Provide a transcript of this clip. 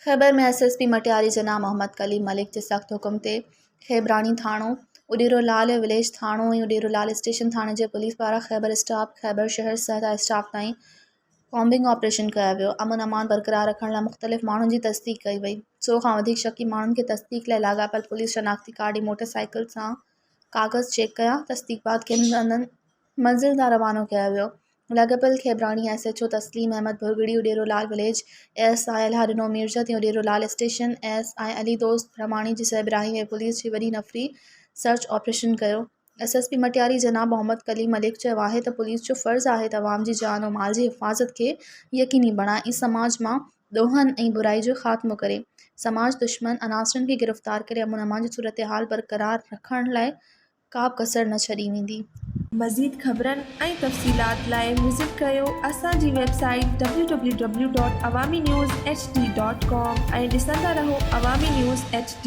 खैबर में एसएसपी मटियारी जनाब मोहम्मद कलीम मलिक के सख्त हुक्म ते खेबरानी थाणो उडेरो लाल विलेज थाणो ऐं उडेरो लाल स्टेशन थाणे जे पुलिस पारां खैबर स्टाफ खैबर शहर सहित स्टाफ ताईं कॉम्बिंग ऑपरेशन कया वियो। अमन अमान बरक़रार रखण लाइ मुख़्तलिफ़ माण्हुनि जी तस्दीक कई वई। 100 खां वधीक शकी माण्हुनि खे तस्दीक लाइ लाॻापियल पुलिस शनाख़्ती कार्ड ऐं मोटरसाइकिल सां कागज़ चेक कया। तस्दीक़ बाद खेनि हंधनि मंज़िल ॾांहुं रवानो कया वियो। लाॻापियल खेबरानी SHO तस्लीम अहमद भुरगड़ी उडेरो लाल विलेज, ASI अलहारिनो मीरजत ऐं उडेरो लाल स्टेशन ASI अली दोस्त भ्रमाणी जी सरबराही में पुलिस जी वॾी नफ़री सर्च ऑपरेशन कयो। SSP मटियारी जनाब मोहम्मद कलीम मलिक चयो आहे त पुलिस जो फ़र्ज़ु आहे त अवाम जी जान ऐं माल जी हिफ़ाज़त खे यकीनी बणाए ऐं समाज मां ॾोहनि ऐं बुराई जो ख़ात्मो करे। समाज दुश्मन अनासरनि खे गिरफ़्तार करे अमन अमान जी सूरत-ए-हाल बरक़रार रखण लाइ का बि कसर न छॾी वेंदी। मज़ीद ख़बरनि ऐं तफ़सीलात लाइ विज़िट कयो असांजी वेबसाइट www.awamiNewsHD.com ऐं ॾिसंदा रहो अवामी न्यूज़ HD।